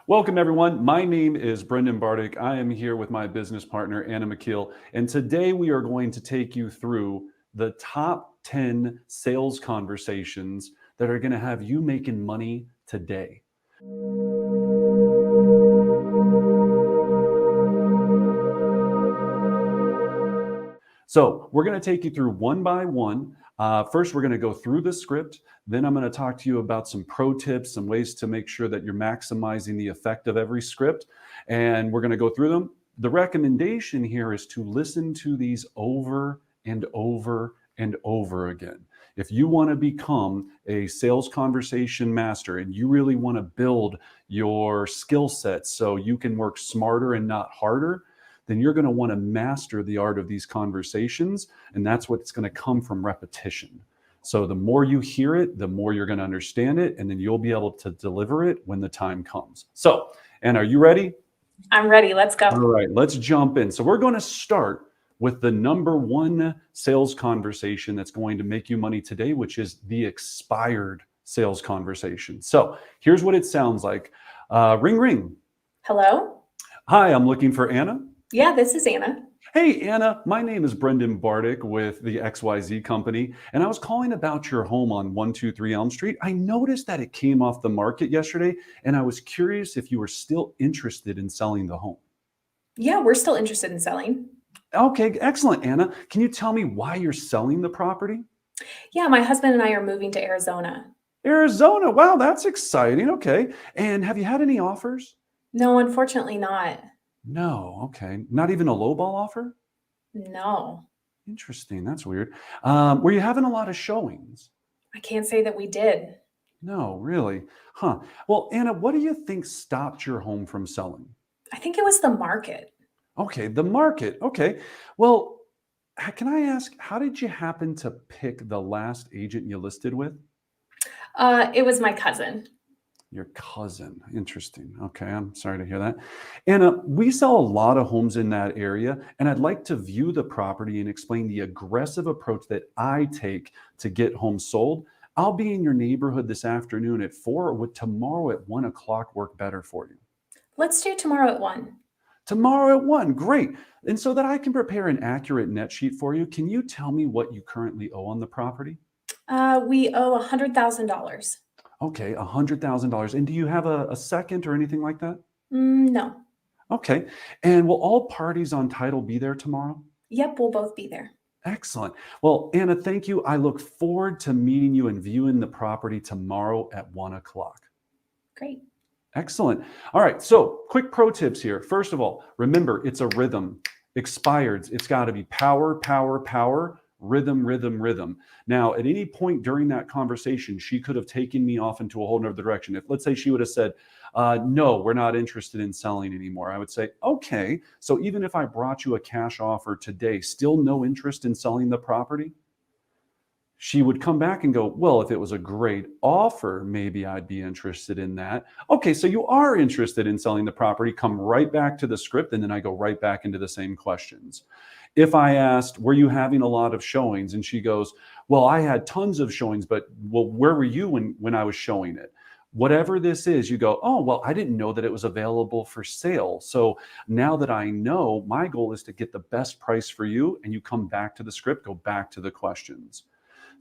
Welcome, everyone. My name is Brendan Bartic. I am here with my business partner, Anna McKeel. And today we are going to take you through the top 10 sales conversations that are going to have you making money today. So we're going to take you through one by one. First, we're going to go through the script. Then I'm going to talk to you about some pro tips, some ways to make sure that you're maximizing the effect of every script. And we're going to go through them. The recommendation here is to listen to these over and over and over again. If you want to become a sales conversation master and you really want to build your skill set so you can work smarter and not harder, then you're going to want to master the art of these conversations. And that's what's going to come from repetition. So the more you hear it, the more you're going to understand it, and then you'll be able to deliver it when the time comes. So, Anne, are you ready? I'm ready. Let's go. All right, let's jump in. So we're going to start with the number one sales conversation that's going to make you money today, which is the expired sales conversation. So here's what it sounds like. Ring, ring. Hello? Hi, I'm looking for Anna. Yeah, this is Anna. Hey, Anna, my name is Brendan Bartic with the XYZ Company, and I was calling about your home on 123 Elm Street. I noticed that it came off the market yesterday, and I was curious if you were still interested in selling the home. Yeah, we're still interested in selling. Okay, excellent, Anna. Can you tell me why you're selling the property? Yeah, my husband and I are moving to Arizona. Arizona. Wow, that's exciting. Okay. And have you had any offers? No, unfortunately not. No. Okay. Not even a lowball offer? No, Interesting. That's weird. Were you having a lot of showings? I can't say that we did. No, really? Huh. Well, Anna, what do you think stopped your home from selling? I think it was the market. Okay, the market. Okay. Well, can I ask, how did you happen to pick the last agent you listed with? It was my cousin. Your cousin. Interesting. Okay, I'm sorry to hear that. Anna, we sell a lot of homes in that area, and I'd like to view the property and explain the aggressive approach that I take to get homes sold. I'll be in your neighborhood this afternoon at 4, or would tomorrow at 1 o'clock work better for you? Let's do tomorrow at 1. Tomorrow at 1, great. And so that I can prepare an accurate net sheet for you, can you tell me what you currently owe on the property? We owe $100,000. Okay, $100,000. And do you have a second or anything like that? No. Okay. And will all parties on title be there tomorrow? Yep, we'll both be there. Excellent. Well, Anna, thank you. I look forward to meeting you and viewing the property tomorrow at 1 o'clock. Great. Excellent. All right. So, quick pro tips here. First of all, remember it's a rhythm. Expireds, it's got to be power, power, power, rhythm, rhythm, rhythm. Now, at any point during that conversation, she could have taken me off into a whole nother direction. If, let's say, she would have said, no, we're not interested in selling anymore, I would say, okay, so even if I brought you a cash offer today, still no interest in selling the property? She would come back and go, well, if it was a great offer, maybe I'd be interested in that. Okay, so you are interested in selling the property, come right back to the script, and then I go right back into the same questions. If I asked, were you having a lot of showings? And she goes, well, I had tons of showings, but well, where were you when I was showing it? Whatever this is, you go, oh, well, I didn't know that it was available for sale. So now that I know, my goal is to get the best price for you. And you come back to the script, go back to the questions.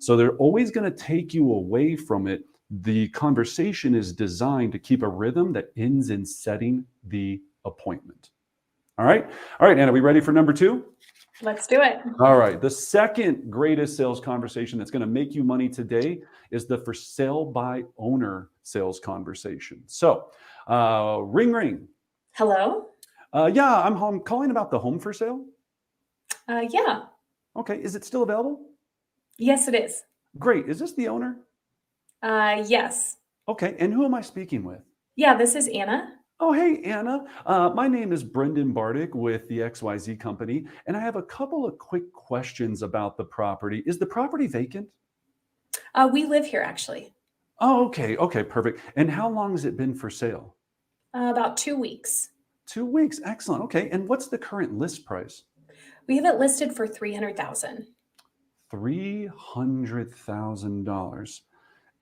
So they're always going to take you away from it. The conversation is designed to keep a rhythm that ends in setting the appointment. All right. All right, Anna, we ready for number 2? Let's do it. All right. The second greatest sales conversation that's going to make you money today is the for sale by owner sales conversation. So ring, ring. Hello? Yeah, I'm home calling about the home for sale. Yeah. Okay. Is it still available? Yes, it is. Great. Is this the owner? Yes. Okay. And who am I speaking with? Yeah, this is Anna. Oh, hey, Anna. My name is Brendan Bartic with the XYZ Company, and I have a couple of quick questions about the property. Is the property vacant? We live here actually. Oh, okay. Okay, perfect. And how long has it been for sale? About 2 weeks. 2 weeks. Excellent. Okay. And what's the current list price? We have it listed for $300,000. $300,000.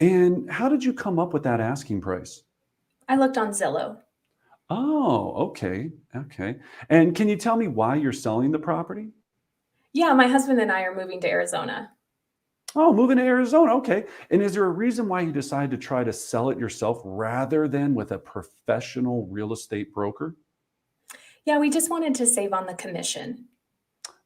And how did you come up with that asking price? I looked on Zillow. Oh, okay. Okay. And can you tell me why you're selling the property? Yeah, my husband and I are moving to Arizona. Oh, moving to Arizona. Okay. And is there a reason why you decided to try to sell it yourself rather than with a professional real estate broker? Yeah, we just wanted to save on the commission.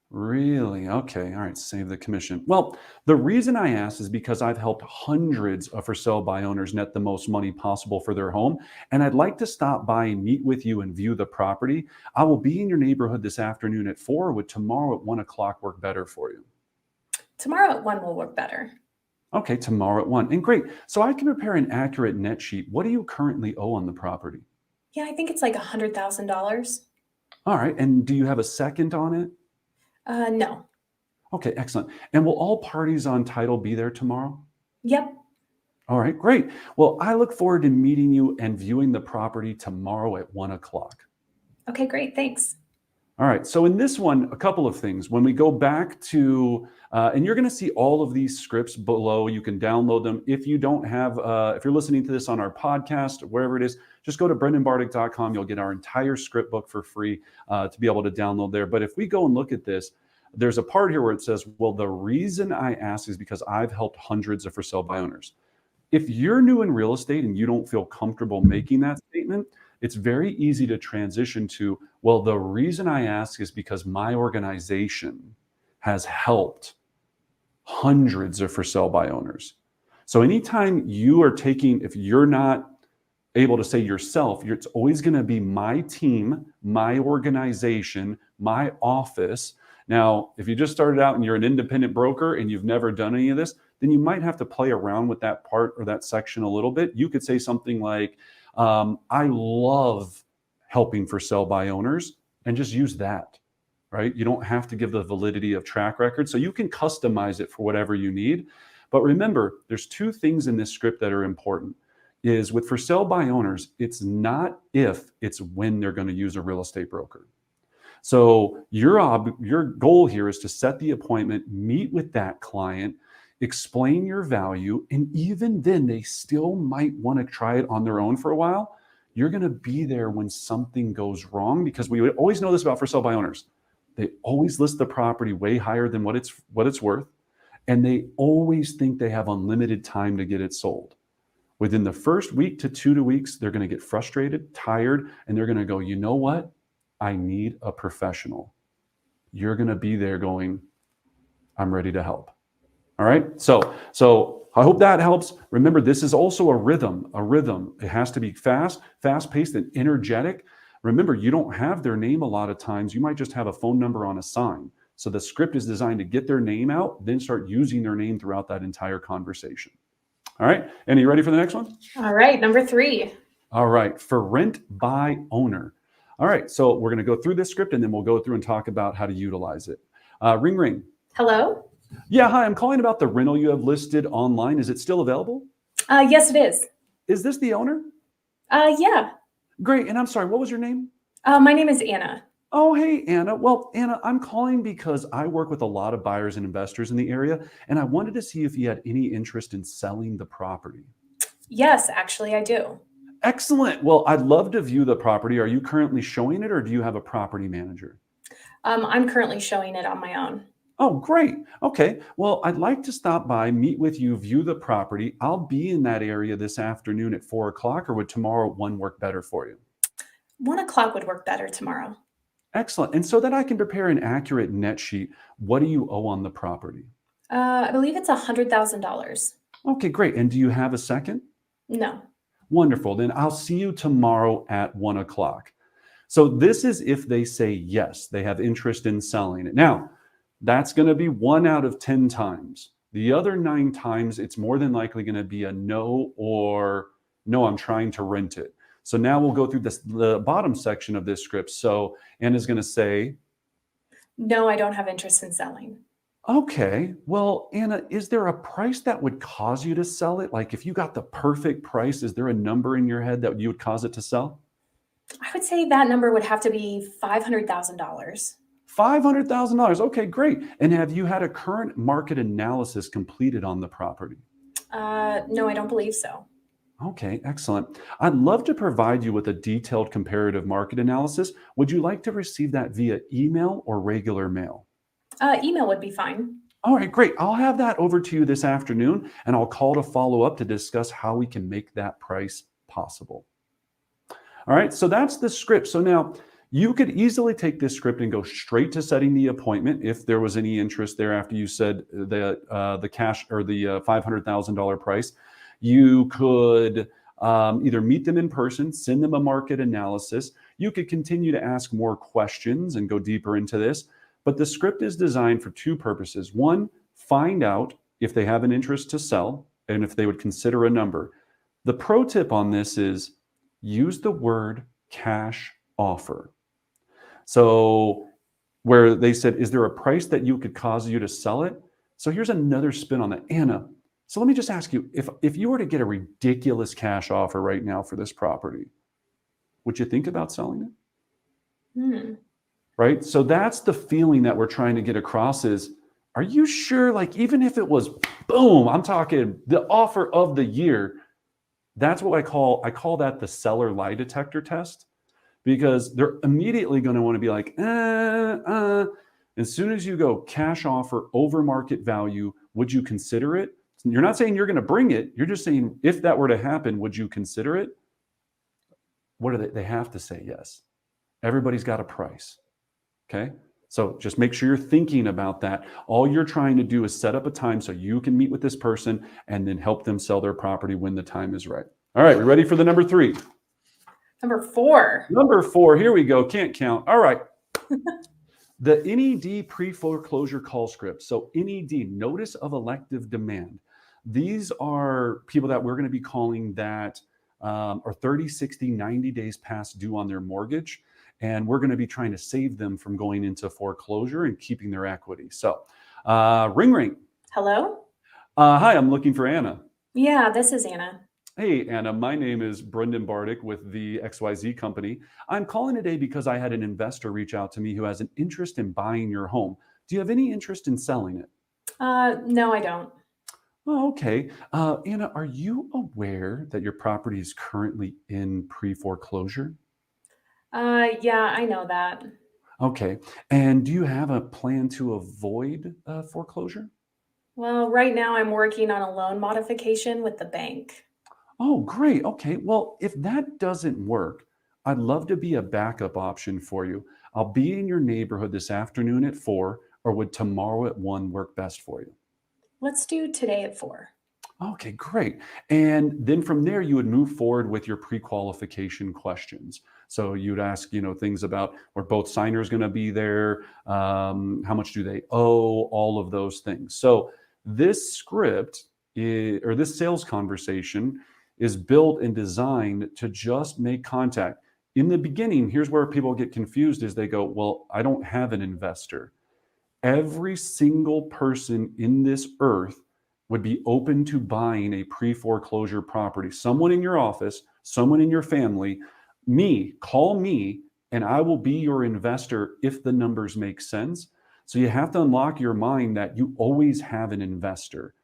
Really? Okay. All right. Save the commission. Well, the reason I ask is because I've helped hundreds of for sale by owners net the most money possible for their home. And I'd like to stop by and meet with you and view the property. I will be in your neighborhood this afternoon at 4. Would tomorrow at 1 o'clock work better for you? Tomorrow at 1 will work better. Okay. Tomorrow at 1. And great. So I can prepare an accurate net sheet. What do you currently owe on the property? Yeah, I think it's like $100,000. All right. And do you have a second on it? No. Okay. Excellent. And will all parties on title be there tomorrow? Yep. All right, great. Well, I look forward to meeting you and viewing the property tomorrow at 1 o'clock. Okay, great. Thanks. All right, so in this one, a couple of things. When we go back to, and you're going to see all of these scripts below. You can download them. If you don't have, if you're listening to this on our podcast, wherever it is, just go to brendanbartic.com. You'll get our entire script book for free to be able to download there. But if we go and look at this, there's a part here where it says, well, the reason I ask is because I've helped hundreds of for sale by owners. If you're new in real estate and you don't feel comfortable making that statement, it's very easy to transition to, well, the reason I ask is because my organization has helped hundreds of for sale by owners. So anytime you are taking, if you're not able to say yourself, it's always going to be my team, my organization, my office. Now, if you just started out and you're an independent broker and you've never done any of this, then you might have to play around with that part or that section a little bit. You could say something like, I love helping for sale by owners, and just use that, right? You don't have to give the validity of track record. So you can customize it for whatever you need. But remember, there's two things in this script that are important. Is with for sale by owners, it's not if, it's when they're going to use a real estate broker. So your goal here is to set the appointment, meet with that client, explain your value, and even then they still might want to try it on their own for a while. You're going to be there when something goes wrong, because we always know this about for sale by owners. They always list the property way higher than what it's worth, and they always think they have unlimited time to get it sold. Within the first week to 2 weeks, they're going to get frustrated, tired, and they're going to go, you know what? I need a professional. You're going to be there going, I'm ready to help. All right. So I hope that helps. Remember, this is also a rhythm. It has to be fast-paced and energetic. Remember, you don't have their name a lot of times. You might just have a phone number on a sign. So the script is designed to get their name out, then start using their name throughout that entire conversation. All right. Annie, you ready for the next one? All right, number 3. All right. For rent by owner. All right. So we're going to go through this script and then we'll go through and talk about how to utilize it. Ring, ring. Hello? Yeah. Hi. I'm calling about the rental you have listed online. Is it still available? Yes, it is. Is this the owner? Yeah. Great. And I'm sorry, what was your name? My name is Anna. Oh, hey, Anna. Well, Anna, I'm calling because I work with a lot of buyers and investors in the area, and I wanted to see if you had any interest in selling the property. Yes, actually, I do. Excellent. Well, I'd love to view the property. Are you currently showing it, or do you have a property manager? I'm currently showing it on my own. Oh, great. Okay. Well, I'd like to stop by, meet with you, view the property. I'll be in that area this afternoon at 4 o'clock, or would tomorrow at 1 work better for you? 1 o'clock would work better tomorrow. Excellent. And so that I can prepare an accurate net sheet, what do you owe on the property? I believe it's $100,000. Okay, great. And do you have a second? No. Wonderful. Then I'll see you tomorrow at 1 o'clock. So this is if they say yes, they have interest in selling it. Now, that's going to be 1 out of 10 times. The other 9 times, it's more than likely going to be a no or no, I'm trying to rent it. So now we'll go through the bottom section of this script. So Anna's going to say, No, I don't have interest in selling. okay, well, Anna, is there a price that would cause you to sell it? Like if you got the perfect price, is there a number in your head that you would cause it to sell? I would say that number would have to be $500,000. $500,000. Okay, great. And have you had a current market analysis completed on the property? No, I don't believe so. Okay, excellent. I'd love to provide you with a detailed comparative market analysis. Would you like to receive that via email or regular mail? Email would be fine. All right, great. I'll have that over to you this afternoon, and I'll call to follow up to discuss how we can make that price possible. All right, so that's the script. So now you could easily take this script and go straight to setting the appointment if there was any interest there after you said the cash or the $500,000 price. You could either meet them in person, send them a market analysis. You could continue to ask more questions and go deeper into this. But the script is designed for two purposes. One, find out if they have an interest to sell and if they would consider a number. The pro tip on this is use the word cash offer. So where they said, is there a price that you could cause you to sell it? So here's another spin on that. Anna, so let me just ask you, if you were to get a ridiculous cash offer right now for this property, would you think about selling it? Hmm. Right? So that's the feeling that we're trying to get across is, are you sure? Like, even if it was boom, I'm talking the offer of the year, that's what I call that the seller lie detector test, because they're immediately going to want to be like, as soon as you go cash offer over market value, would you consider it? You're not saying you're going to bring it. You're just saying, if that were to happen, would you consider it? What do they have to say? Yes. Everybody's got a price. Okay. So just make sure you're thinking about that. All you're trying to do is set up a time so you can meet with this person and then help them sell their property when the time is right. All right. We ready for the number 3? Number 4. Number 4. Here we go. Can't count. All right. The NED pre-foreclosure call script. So NED, notice of elective demand. These are people that we're going to be calling that are 30, 60, 90 days past due on their mortgage. And we're going to be trying to save them from going into foreclosure and keeping their equity. So ring, ring. Hello? Hi, I'm looking for Anna. Yeah, this is Anna. Hey, Anna, my name is Brendan Bartic with the XYZ company. I'm calling today because I had an investor reach out to me who has an interest in buying your home. Do you have any interest in selling it? No, I don't. Oh, okay. Anna, are you aware that your property is currently in pre-foreclosure? Yeah, I know that. Okay. And do you have a plan to avoid foreclosure? Well, right now I'm working on a loan modification with the bank. Oh, great. Okay. Well, if that doesn't work, I'd love to be a backup option for you. I'll be in your neighborhood this afternoon at 4, or would tomorrow at 1 work best for you? Let's do today at 4. Okay, great. And then from there, you would move forward with your pre-qualification questions. So you'd ask, things about were both signers going to be there? How much do they owe? All of those things. So this script or this sales conversation is built and designed to just make contact. In the beginning, here's where people get confused is they go, well, I don't have an investor. Every single person in this earth would be open to buying a pre-foreclosure property. Someone in your office, someone in your family, call me, and I will be your investor if the numbers make sense. So you have to unlock your mind that you always have an investor.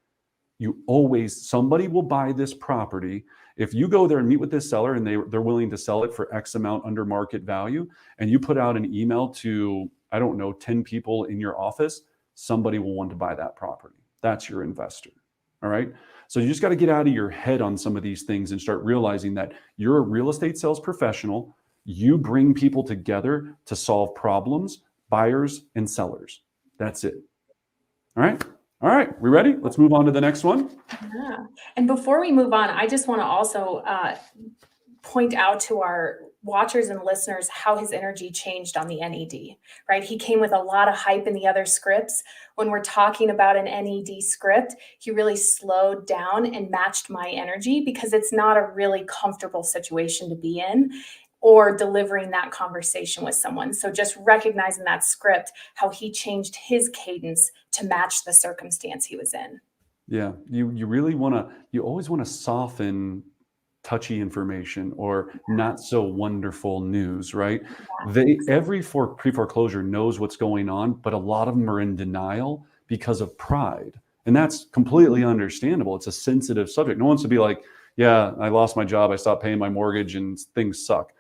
Somebody will buy this property. If you go there and meet with this seller and they're willing to sell it for X amount under market value, and you put out an email to, I don't know, 10 people in your office, somebody will want to buy that property. That's your investor. All right. So you just got to get out of your head on some of these things and start realizing that you're a real estate sales professional. You bring people together to solve problems, buyers and sellers. That's it. All right. All right. We ready? Let's move on to the next one. Yeah. And before we move on, I just want to also point out to our watchers and listeners how his energy changed on the NED, right? He came with a lot of hype in the other scripts. When we're talking about an NED script, he really slowed down and matched my energy because it's not a really comfortable situation to be in or delivering that conversation with someone. So just recognizing that script, how he changed his cadence to match the circumstance he was in. Yeah, you always want to soften touchy information or not so wonderful news, right? Every pre-foreclosure knows what's going on, but a lot of them are in denial because of pride. And that's completely understandable. It's a sensitive subject. No one wants to be like, yeah, I lost my job, I stopped paying my mortgage, and things suck.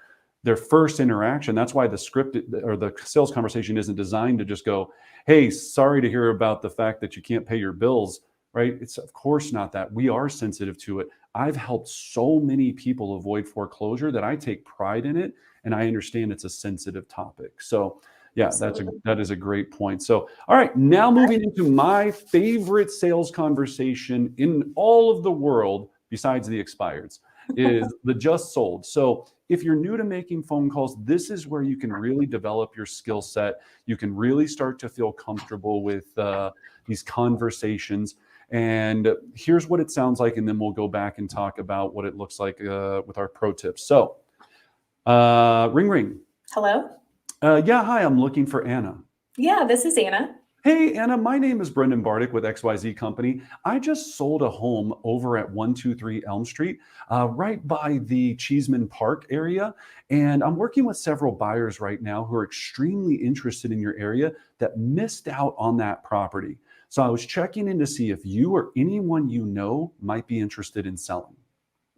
Their first interaction, that's why the script or the sales conversation isn't designed to just go, hey, sorry to hear about the fact that you can't pay your bills, right? It's of course not that. We are sensitive to it. I've helped so many people avoid foreclosure that I take pride in it, and I understand it's a sensitive topic. So yeah, Absolutely. that is a great point. So all right, now moving into my favorite sales conversation in all of the world, besides the expireds, is the just sold. So if you're new to making phone calls, this is where you can really develop your skill set. You can really start to feel comfortable with these conversations. And here's what it sounds like, and then we'll go back and talk about what it looks like with our pro tips. So, ring, ring. Hello? Yeah, hi, I'm looking for Anna. Yeah, this is Anna. Hey, Anna, my name is Brendan Bartic with XYZ Company. I just sold a home over at 123 Elm Street, right by the Cheeseman Park area. And I'm working with several buyers right now who are extremely interested in your area that missed out on that property. So I was checking in to see if you or anyone you know might be interested in selling.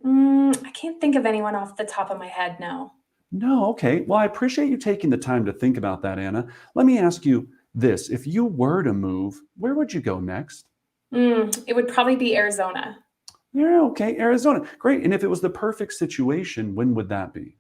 I can't think of anyone off the top of my head now. No, okay. Well, I appreciate you taking the time to think about that, Anna. Let me ask you this. If you were to move, where would you go next? It would probably be Arizona. Yeah, okay. Arizona. Great. And if it was the perfect situation, when would that be?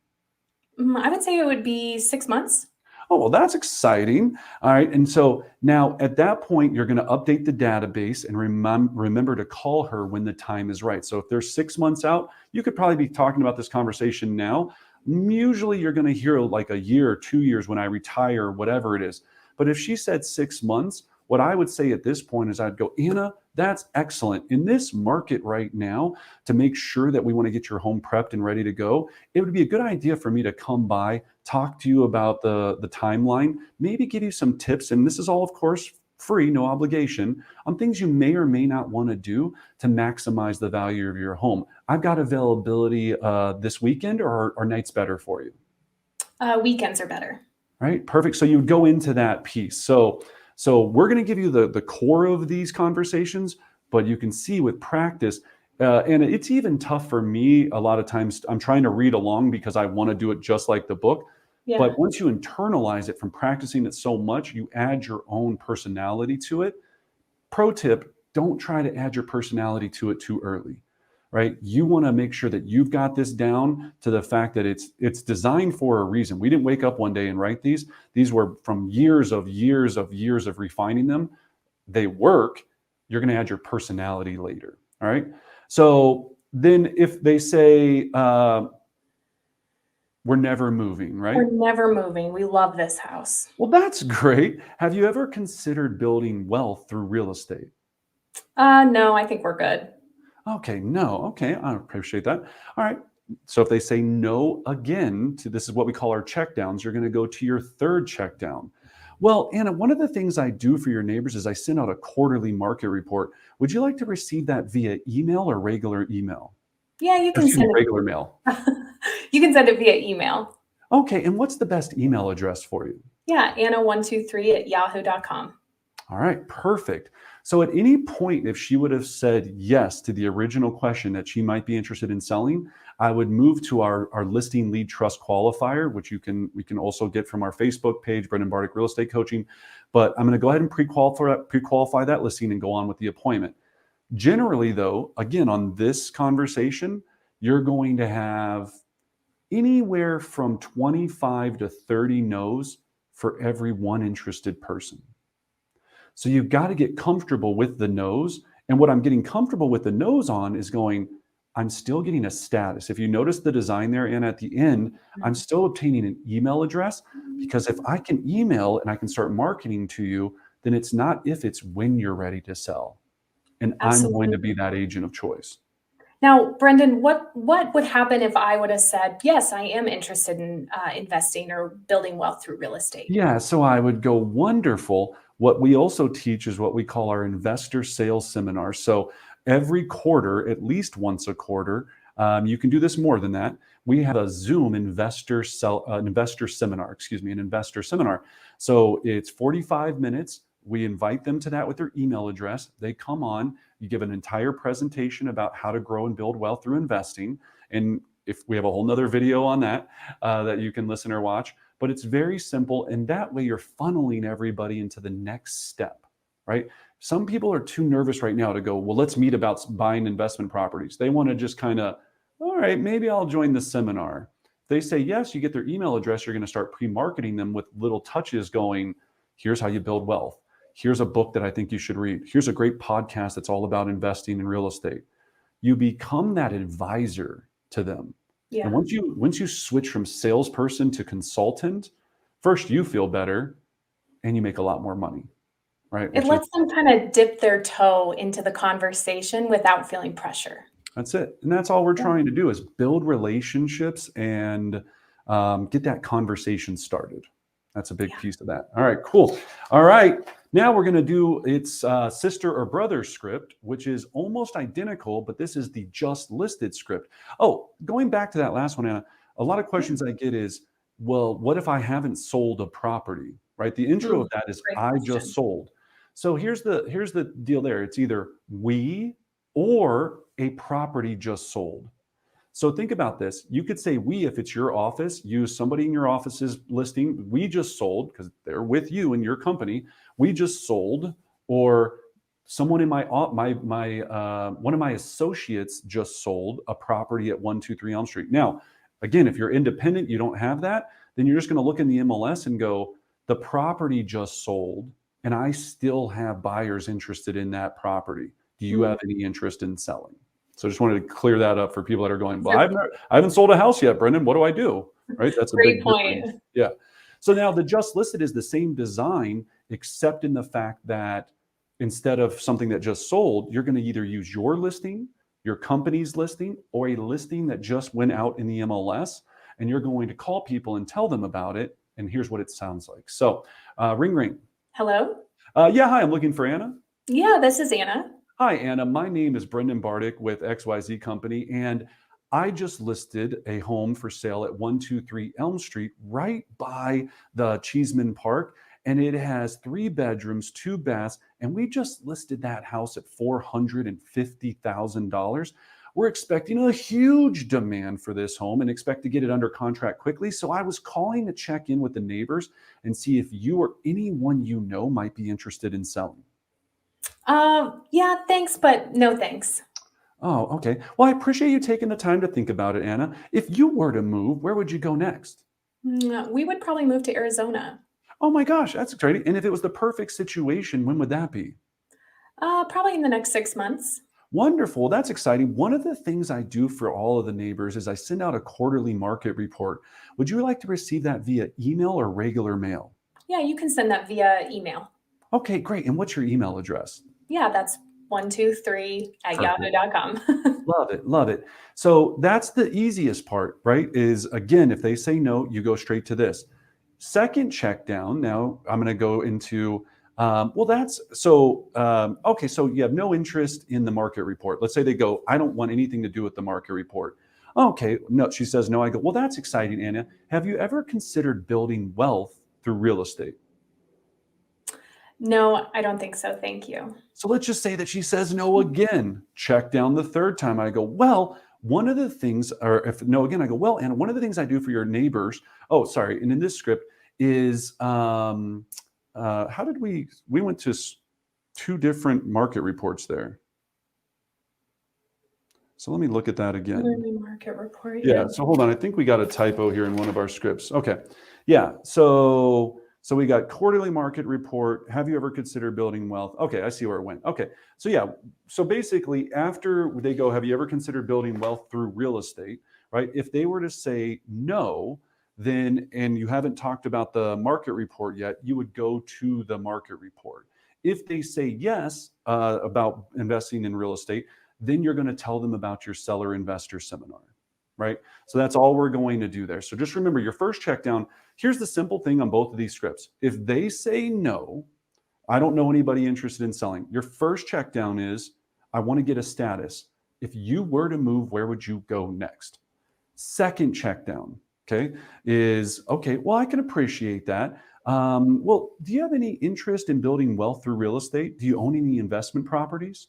I would say it would be 6 months. Oh, well, that's exciting. All right. And so now at that point, you're going to update the database and remember to call her when the time is right. So if they're 6 months out, you could probably be talking about this conversation now. Usually you're going to hear like a year or 2 years when I retire, whatever it is. But if she said 6 months, what I would say at this point is I'd go, Anna, that's excellent. In this market right now, to make sure that we want to get your home prepped and ready to go, it would be a good idea for me to come by, talk to you about the timeline, maybe give you some tips. And this is all, of course, free, no obligation, on things you may or may not want to do to maximize the value of your home. I've got availability this weekend, or are nights better for you? Weekends are better. Right, perfect. So you would go into that piece. So we're going to give you the core of these conversations, but you can see with practice, and it's even tough for me a lot of times. I'm trying to read along because I want to do it just like the book. Yeah, But once you internalize it from practicing it so much, you add your own personality to it. Pro tip, don't try to add your personality to it too early, right? You want to make sure that you've got this down to the fact that it's designed for a reason. We didn't wake up one day and write these. These were from years of refining them. They work. You're going to add your personality later. All right. So then if they say, we're never moving, right? we're never moving. We love this house. Well, that's great. Have you ever considered building wealth through real estate? No, I think we're good. Okay, no. Okay, I appreciate that. All right. So if they say no again to this is what we call our check downs, you're going to go to your third check down. Well, Anna, one of the things I do for your neighbors is I send out a quarterly market report. Would you like to receive that via email or regular email? Yeah, you Or can excuse me, send regular mail. it. You can send it via email. Okay, and what's the best email address for you? Yeah, Anna123@yahoo.com. All right, perfect. So at any point, if she would have said yes to the original question that she might be interested in selling, I would move to our listing lead trust qualifier, which we can also get from our Facebook page, Brendan Bartic Real Estate Coaching. But I'm going to go ahead and pre-qualify that listing and go on with the appointment. Generally, though, again, on this conversation, you're going to have anywhere from 25 to 30 no's for every one interested person. So you've got to get comfortable with the no's. And what I'm getting comfortable with the no's on is going, I'm still getting a status. If you notice the design there, and at the end, I'm still obtaining an email address, because if I can email and I can start marketing to you, then it's not if, it's when you're ready to sell. And I'm going to be that agent of choice. Now, Brendan, what would happen if I would have said, yes, I am interested in investing or building wealth through real estate? Yeah, so I would go, wonderful. What we also teach is what we call our investor sales seminar. So every quarter, at least once a quarter, you can do this more than that. We have a Zoom investor seminar. So it's 45 minutes. We invite them to that with their email address. They come on, you give an entire presentation about how to grow and build wealth through investing. And if we have a whole nother video on that, that you can listen or watch, but it's very simple. And that way you're funneling everybody into the next step, right? Some people are too nervous right now to go, well, let's meet about buying investment properties. They want to just kind of, all right, maybe I'll join the seminar. They say yes, you get their email address, you're going to start pre-marketing them with little touches going, here's how you build wealth. Here's a book that I think you should read. Here's a great podcast that's all about investing in real estate. You become that advisor to them. Yeah. And once you switch from salesperson to consultant, first you feel better and you make a lot more money, right? It lets them kind of dip their toe into the conversation without feeling pressure. That's it. And that's all we're trying to do is build relationships and get that conversation started. That's a big piece of that. All right, cool. All right. Now we're going to do its sister or brother script, which is almost identical, but this is the just listed script. Oh, going back to that last one, Anna, a lot of questions I get is, well, what if I haven't sold a property, right? The intro of that is I just sold. So here's the deal there. It's either we or a property just sold. So think about this. You could say we if it's your office, use somebody in your office's listing. We just sold because they're with you in your company. We just sold, or someone in one of my associates just sold a property at 123 Elm Street. Now, again, if you're independent, you don't have that, then you're just going to look in the MLS and go, the property just sold, and I still have buyers interested in that property. Do you have any interest in selling? So I just wanted to clear that up for people that are going, well, I haven't sold a house yet, Brendan. What do I do? Right? That's a great big point. difference. Yeah. So now the just listed is the same design, except in the fact that instead of something that just sold, you're going to either use your listing, your company's listing, or a listing that just went out in the MLS, and you're going to call people and tell them about it. And here's what it sounds like. So ring, ring. Hello? Yeah, hi, I'm looking for Anna. Yeah, this is Anna. Hi, Anna. My name is Brendan Bartic with XYZ Company, and I just listed a home for sale at 123 Elm Street, right by the Cheeseman Park, and it has 3 bedrooms, 2 baths, and we just listed that house at $450,000. We're expecting a huge demand for this home and expect to get it under contract quickly. So I was calling to check in with the neighbors and see if you or anyone you know might be interested in selling. Yeah, thanks, but no thanks. Oh, okay. Well, I appreciate you taking the time to think about it, Anna. If you were to move, where would you go next? We would probably move to Arizona. Oh my gosh, that's exciting. And if it was the perfect situation, when would that be? Probably in the next 6 months. Wonderful. That's exciting. One of the things I do for all of the neighbors is I send out a quarterly market report. Would you like to receive that via email or regular mail? Yeah, you can send that via email. Okay, great. And what's your email address? Yeah, that's 123@yahoo.com. Love it. Love it. So that's the easiest part, right? Is again, if they say no, you go straight to this. Second check down. Now I'm going to go into, okay, so you have no interest in the market report. Let's say they go, I don't want anything to do with the market report. Okay, no, she says no. I go, well, that's exciting, Anna. Have you ever considered building wealth through real estate? No, I don't think so. Thank you. So let's just say that she says no again. Check down the third time. I go, well, one of the things, or if no again, I go, well, and one of the things I do for your neighbors, and in this script is, we went to 2 different market reports there. So let me look at that again. Market report. Yeah, so hold on. I think we got a typo here in one of our scripts. Okay. Yeah, so we got quarterly market report. Have you ever considered building wealth? Okay, I see where it went. Okay, so yeah, so basically after they go, have you ever considered building wealth through real estate, right? If they were to say no, then, and you haven't talked about the market report yet, you would go to the market report. If they say yes about investing in real estate, then you're going to tell them about your seller investor seminar, right? So that's all we're going to do there. So just remember your first check down. Here's the simple thing on both of these scripts. If they say no, I don't know anybody interested in selling. Your first check down is, I want to get a status. If you were to move, where would you go next? Second check down, okay, is, okay, well, I can appreciate that. Well, do you have any interest in building wealth through real estate? Do you own any investment properties?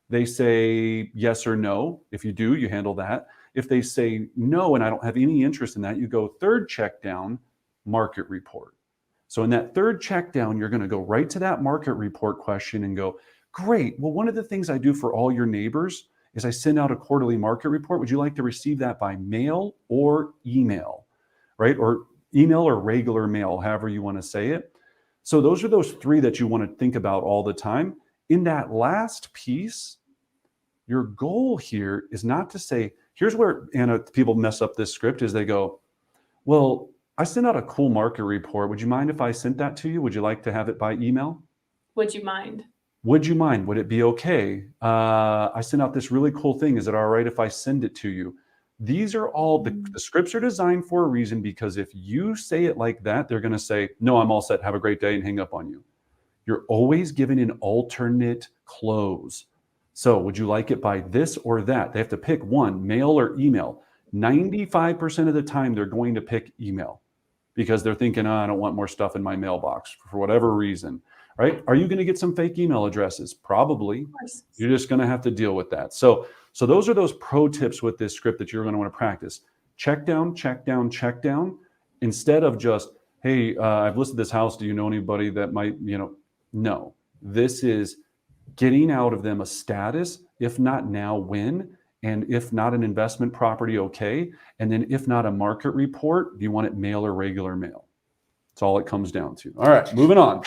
They say yes or no. If you do, you handle that. If they say no, and I don't have any interest in that, you go third check down, market report. So in that third check down, you're going to go right to that market report question and go, great. Well, one of the things I do for all your neighbors is I send out a quarterly market report. Would you like to receive that by mail or email, right? Or email or regular mail, however you want to say it. So those are those three that you want to think about all the time. In that last piece, your goal here is not to say, here's where, Anna, people mess up this script is they go, well, I sent out a cool market report. Would you mind if I sent that to you? Would you like to have it by email? Would you mind? Would you mind? Would it be okay? I sent out this really cool thing. Is it all right if I send it to you? These are all, the scripts are designed for a reason, because if you say it like that, they're going to say, no, I'm all set. Have a great day, and hang up on you. You're always given an alternate close. So would you like it by this or that? They have to pick one, mail or email. 95% of the time, they're going to pick email because they're thinking, oh, I don't want more stuff in my mailbox for whatever reason, right? Are you going to get some fake email addresses? Probably. You're just going to have to deal with that. So those are those pro tips with this script that you're going to want to practice. Check down, check down, check down, instead of just, hey, I've listed this house. Do you know anybody that might, no. This is getting out of them a status, if not now, when, and if not an investment property, okay. And then if not a market report, do you want it mail or regular mail? That's all it comes down to. All right, moving on.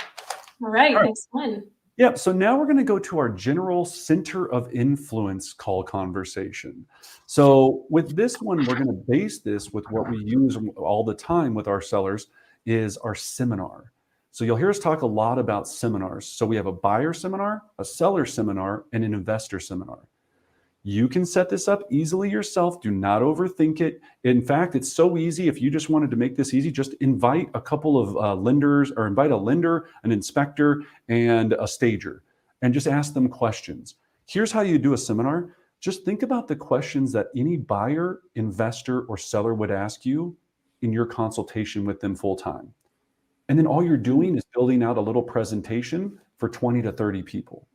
All right, next one. Yep, so now we're going to go to our general center of influence call conversation. So with this one, we're going to base this with what we use all the time with our sellers is our seminar. So you'll hear us talk a lot about seminars. So we have a buyer seminar, a seller seminar, and an investor seminar. You can set this up easily yourself. Do not overthink it. In fact, it's so easy. If you just wanted to make this easy, just invite a couple of lenders, or invite a lender, an inspector, and a stager, and just ask them questions. Here's how you do a seminar. Just think about the questions that any buyer, investor, or seller would ask you in your consultation with them full time. And then all you're doing is building out a little presentation for 20 to 30 people.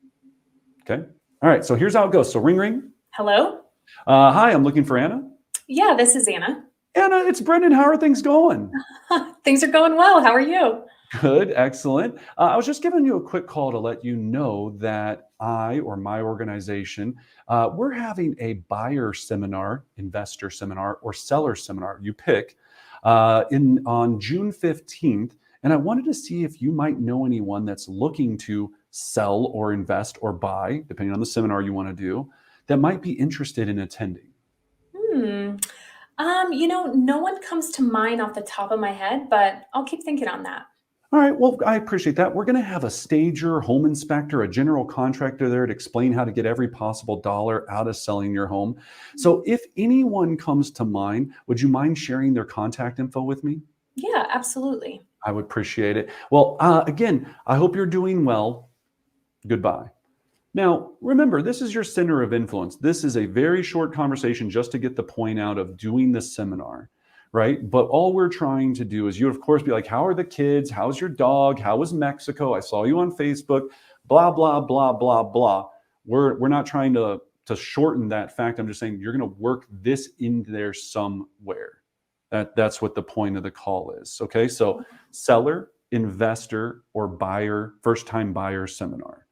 Okay. All right. So here's how it goes. So ring, ring. Hello? Hi, I'm looking for Anna. Yeah, this is Anna. Anna, it's Brendan. How are things going? Things are going well. How are you? Good. Excellent. I was just giving you a quick call to let you know that I, or my organization, we're having a buyer seminar, investor seminar, or seller seminar. You pick on June 15th. And I wanted to see if you might know anyone that's looking to sell or invest or buy, depending on the seminar you want to do, that might be interested in attending. No one comes to mind off the top of my head, but I'll keep thinking on that. All right, well, I appreciate that. We're going to have a stager, home inspector, a general contractor there to explain how to get every possible dollar out of selling your home. So if anyone comes to mind, would you mind sharing their contact info with me? Yeah, absolutely. I would appreciate it. Well, again, I hope you're doing well. Goodbye. Now, remember, this is your center of influence. This is a very short conversation just to get the point out of doing the seminar, right? But all we're trying to do is you, of course, be like, how are the kids? How's your dog? How was Mexico? I saw you on Facebook, blah, blah, blah, blah, blah. We're not trying to shorten that fact. I'm just saying you're going to work this in there somewhere. That's what the point of the call is. Okay, so seller, investor, or buyer, first-time buyer seminar.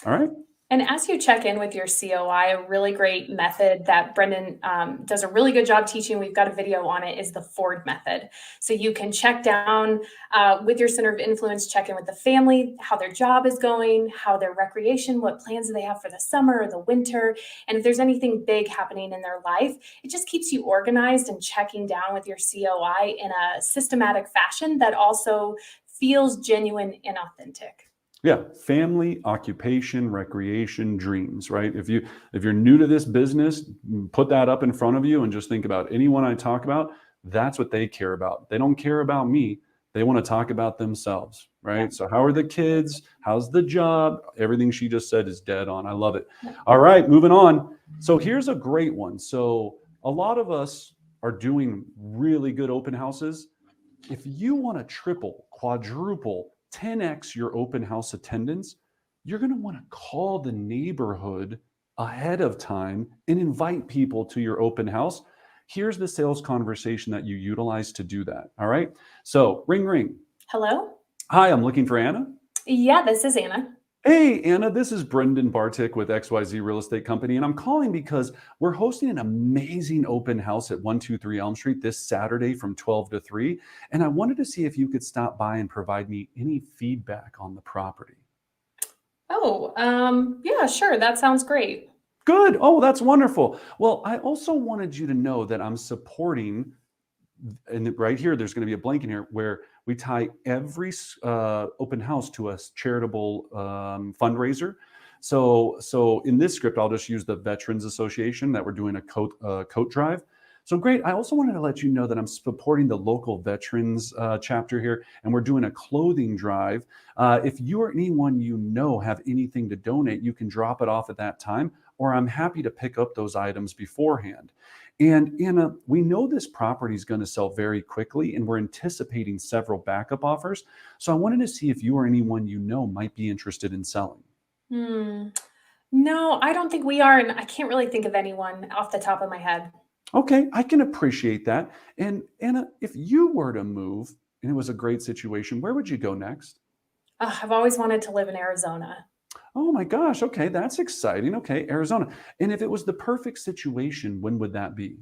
All right. And as you check in with your COI, a really great method that Brendan does a really good job teaching, we've got a video on it, is the Ford method. So you can check down with your center of influence, check in with the family, how their job is going, how their recreation, what plans do they have for the summer or the winter. And if there's anything big happening in their life, it just keeps you organized and checking down with your COI in a systematic fashion that also feels genuine and authentic. Yeah, family, occupation, recreation, dreams, right? If you're new to this business, put that up in front of you and just think about anyone I talk about, that's what they care about. They don't care about me. They want to talk about themselves, right? Yeah. So how are the kids? How's the job? Everything she just said is dead on. I love it. Yeah. All right, moving on. So here's a great one. So a lot of us are doing really good open houses. if you want to triple, quadruple, 10x your open house attendance, you're going to want to call the neighborhood ahead of time and invite people to your open house. Here's the sales conversation that you utilize to do that. All right. So ring, ring. Hello? Hi, I'm looking for Anna. Yeah, this is Anna. Hey, Anna, this is Brendan Bartic with XYZ Real Estate Company, and I'm calling because we're hosting an amazing open house at 123 Elm Street this Saturday from 12 to 3, and I wanted to see if you could stop by and provide me any feedback on the property. Oh, yeah, sure. That sounds great. Good. Oh, that's wonderful. Well, I also wanted you to know that I'm supporting, and right here, there's going to be a blank in here where we tie every open house to a charitable fundraiser. So in this script, I'll just use the Veterans Association that we're doing a coat drive. So great. I also wanted to let you know that I'm supporting the local veterans chapter here, and we're doing a clothing drive. If you or anyone you know have anything to donate, you can drop it off at that time, or I'm happy to pick up those items beforehand. And Anna, we know this property is going to sell very quickly, and we're anticipating several backup offers. So I wanted to see if you or anyone you know might be interested in selling. Hmm. No, I don't think we are, and I can't really think of anyone off the top of my head. Okay, I can appreciate that. And Anna, if you were to move and it was a great situation, where would you go next? I've always wanted to live in Arizona. Oh my gosh, okay, that's exciting. Okay, Arizona. And if it was the perfect situation, when would that be?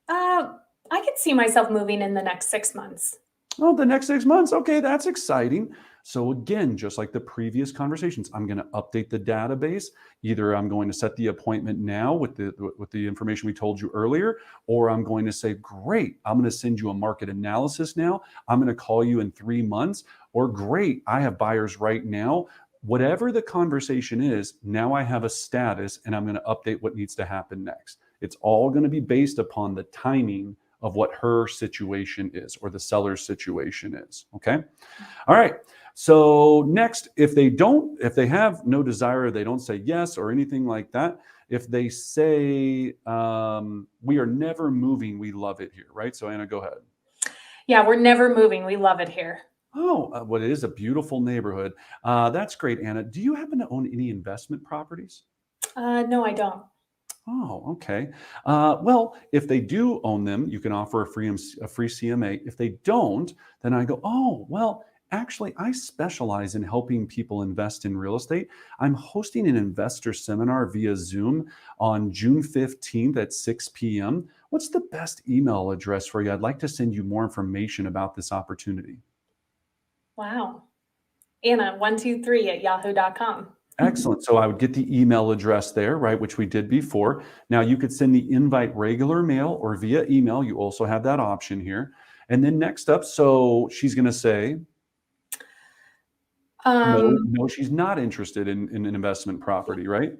Uh, I could see myself moving in the next 6 months. Oh, the next 6 months. Okay, that's exciting. So again, just like the previous conversations, I'm going to update the database. Either I'm going to set the appointment now with the information we told you earlier, or I'm going to say, great, I'm going to send you a market analysis now. I'm going to call you in 3 months, or great, I have buyers right now. Whatever the conversation is, now I have a status and I'm going to update what needs to happen next. It's all going to be based upon the timing of what her situation is or the seller's situation is. Okay. All right. So next, if they have no desire, they don't say yes or anything like that. If they say, we are never moving, we love it here, right? So Anna, go ahead. Yeah, we're never moving. We love it here. Oh, well, it is a beautiful neighborhood. That's great, Anna. Do you happen to own any investment properties? No, I don't. Oh, okay. Well, if they do own them, you can offer a free CMA. If they don't, then I go, oh, well, actually, I specialize in helping people invest in real estate. I'm hosting an investor seminar via Zoom on June 15th at 6 p.m. What's the best email address for you? I'd like to send you more information about this opportunity. Wow. Anna123@yahoo.com. Excellent. So I would get the email address there, right, which we did before. Now you could send the invite regular mail or via email. You also have that option here. And then next up, so she's going to say, no, she's not interested in an investment property, right?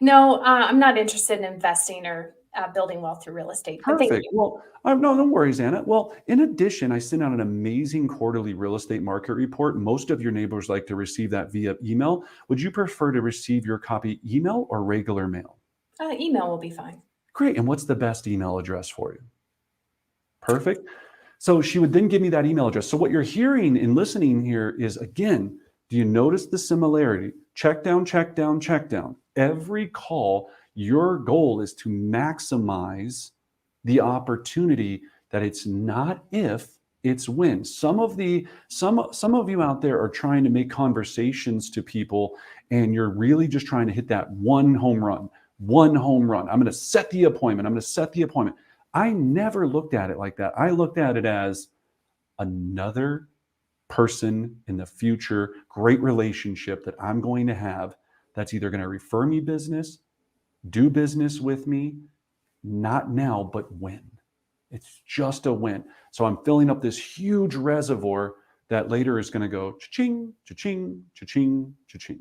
No, I'm not interested in investing or building wealth through real estate, but thank Perfect. you. Well, no worries, Anna. Well, in addition, I sent out an amazing quarterly real estate market report. Most of your neighbors like to receive that via email. Would you prefer to receive your copy email or regular mail? Email will be fine. Great. And what's the best email address for you? Perfect. So she would then give me that email address. So what you're hearing and listening here is, again, do you notice the similarity? Check down, check down, check down. Every call, your goal is to maximize the opportunity that it's not if, it's when. Some of you out there are trying to make conversations to people, and you're really just trying to hit that one home run. One home run. I'm going to set the appointment. I'm going to set the appointment. I never looked at it like that. I looked at it as another person in the future, great relationship that I'm going to have that's either going to refer me business, do business with me, not now, but when. It's just a win. So I'm filling up this huge reservoir that later is going to go cha-ching, cha-ching, cha-ching, cha-ching.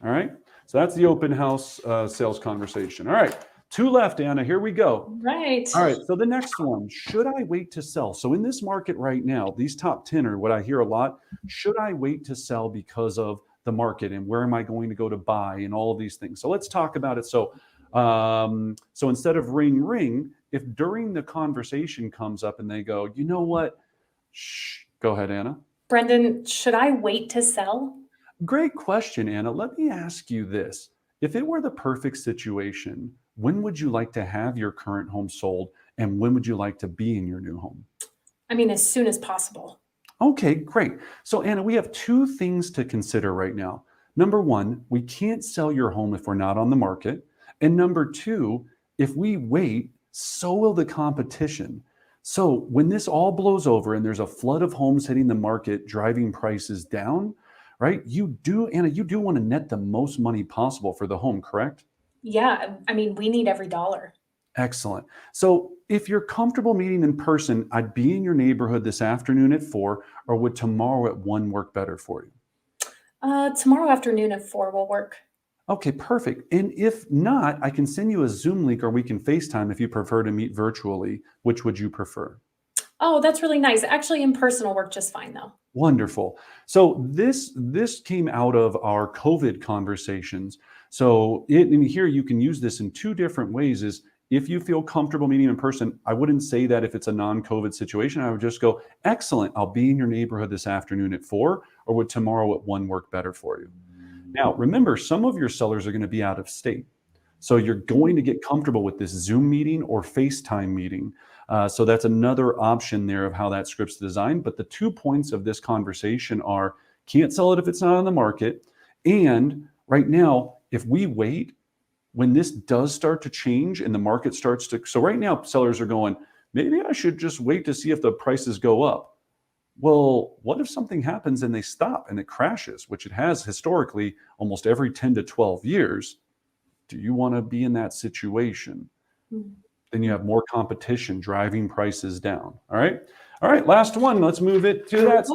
All right. So that's the open house sales conversation. All right. 2 left, Anna. Here we go. Right. All right. So the next one, should I wait to sell? So in this market right now, these top 10 are what I hear a lot. Should I wait to sell because of the market and where am I going to go to buy and all of these things? So let's talk about it. So instead of ring, ring, if during the conversation comes up and they go, you know what? Shh. Go ahead, Anna. Brendan, should I wait to sell? Great question, Anna. Let me ask you this. If it were the perfect situation, when would you like to have your current home sold and when would you like to be in your new home? I mean, as soon as possible. Okay, great. So, Anna, we have two things to consider right now. Number one, we can't sell your home if we're not on the market. And number two, if we wait, so will the competition. So, when this all blows over and there's a flood of homes hitting the market, driving prices down, right? Anna, you do want to net the most money possible for the home, correct? Yeah, I mean, we need every dollar. Excellent. So if you're comfortable meeting in person, I'd be in your neighborhood this afternoon at 4, or would tomorrow at 1 work better for you? Tomorrow afternoon at 4 will work. Okay, perfect. And if not, I can send you a Zoom link or we can FaceTime if you prefer to meet virtually. Which would you prefer? Oh, that's really nice. Actually, in person will work just fine, though. Wonderful. So this came out of our COVID conversations. So in here you can use this in two different ways. Is if you feel comfortable meeting in person, I wouldn't say that if it's a non-COVID situation. I would just go, excellent. I'll be in your neighborhood this afternoon at 4, or would tomorrow at 1 work better for you? Now, remember, some of your sellers are going to be out of state. So you're going to get comfortable with this Zoom meeting or FaceTime meeting. So that's another option there of how that script's designed. But the 2 points of this conversation are can't sell it if it's not on the market. And right now, if we wait, when this does start to change and the market starts to, so right now sellers are going, maybe I should just wait to see if the prices go up. Well, what if something happens and they stop and it crashes, which it has historically almost every 10 to 12 years? Do you want to be in that situation? Then you have more competition driving prices down. All right. All right. Last one. Let's move it to that.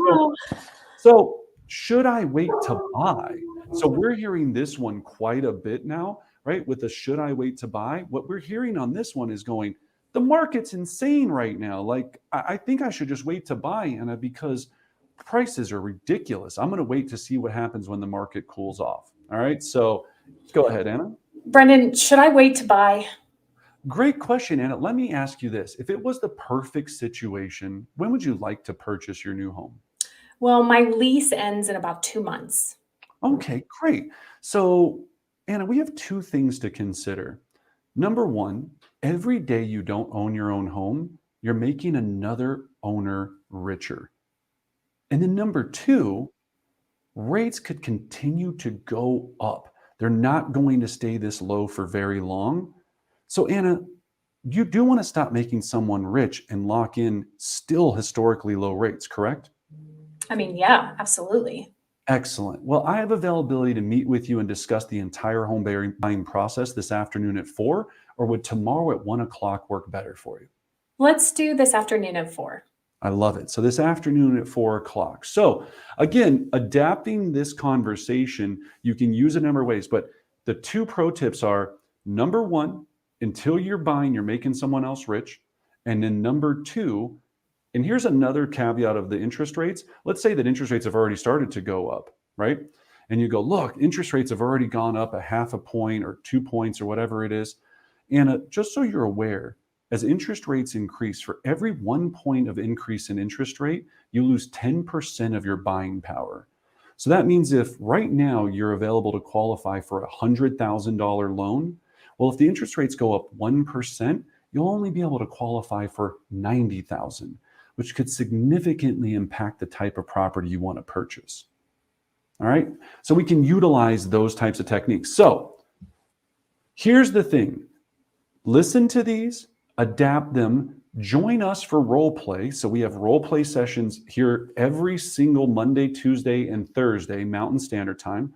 So should I wait to buy? So we're hearing this one quite a bit now, right? With the should I wait to buy? What we're hearing on this one is going, the market's insane right now. Like, I think I should just wait to buy, Anna, because prices are ridiculous. I'm going to wait to see what happens when the market cools off. All right. So go ahead, Anna. Brendan, should I wait to buy? Great question, Anna. Let me ask you this. If it was the perfect situation, when would you like to purchase your new home? Well, my lease ends in about 2 months. Okay, great. So, Anna, we have two things to consider. Number one, every day you don't own your own home, you're making another owner richer. And then number two, rates could continue to go up. They're not going to stay this low for very long. So, Anna, you do want to stop making someone rich and lock in still historically low rates, correct? I mean, yeah, absolutely. Excellent. Well, I have availability to meet with you and discuss the entire home buying process this afternoon at 4, or would tomorrow at 1 o'clock work better for you? Let's do this afternoon at 4. I love it. So this afternoon at 4 o'clock. So again, adapting this conversation, you can use a number of ways, but the two pro tips are number one, until you're buying, you're making someone else rich. And then number two, and here's another caveat of the interest rates. Let's say that interest rates have already started to go up, right? And you go, look, interest rates have already gone up a half a point or 2 points or whatever it is. And just so you're aware, as interest rates increase, for every 1 point of increase in interest rate, you lose 10% of your buying power. So that means if right now you're available to qualify for a $100,000 loan, well, if the interest rates go up 1%, you'll only be able to qualify for $90,000, which could significantly impact the type of property you want to purchase. All right. So we can utilize those types of techniques. So here's the thing. Listen to these, adapt them, join us for role play. So we have role play sessions here every single Monday, Tuesday, and Thursday, Mountain Standard Time.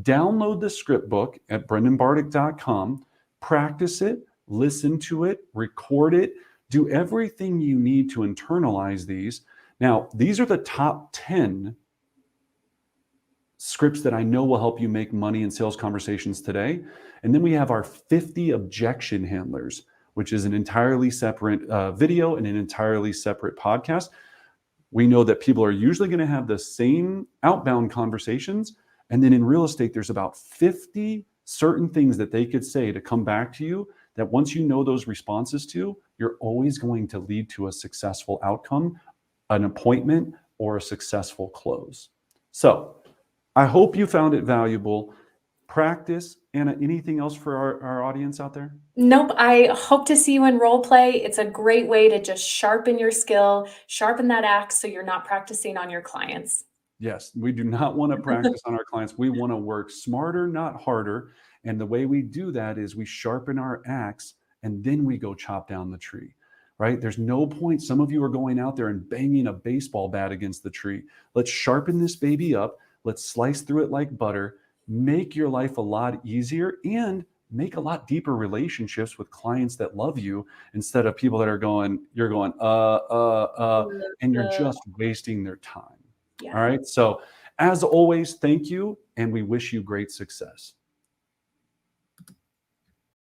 Download the script book at brendanbartic.com, practice it, listen to it, record it, do everything you need to internalize these. Now, these are the top 10 scripts that I know will help you make money in sales conversations today. And then we have our 50 objection handlers, which is an entirely separate video and an entirely separate podcast. We know that people are usually going to have the same outbound conversations. And then in real estate, there's about 50 certain things that they could say to come back to you that once you know those responses to, you're always going to lead to a successful outcome an appointment or a successful close. So I hope you found it valuable. Practice. Anna, anything else for our audience out there? Nope. I hope to see you in role play. It's a great way to just sharpen your skill, sharpen that axe so you're not practicing on your clients. Yes, we do not want to practice on our clients. We want to work smarter, not harder. And the way we do that is we sharpen our axe and then we go chop down the tree, right? There's no point. Some of you are going out there and banging a baseball bat against the tree. Let's sharpen this baby up. Let's slice through it like butter, make your life a lot easier and make a lot deeper relationships with clients that love you instead of people that are going, you're going, and you're just wasting their time. Yeah. All right. So, as always, thank you, and we wish you great success.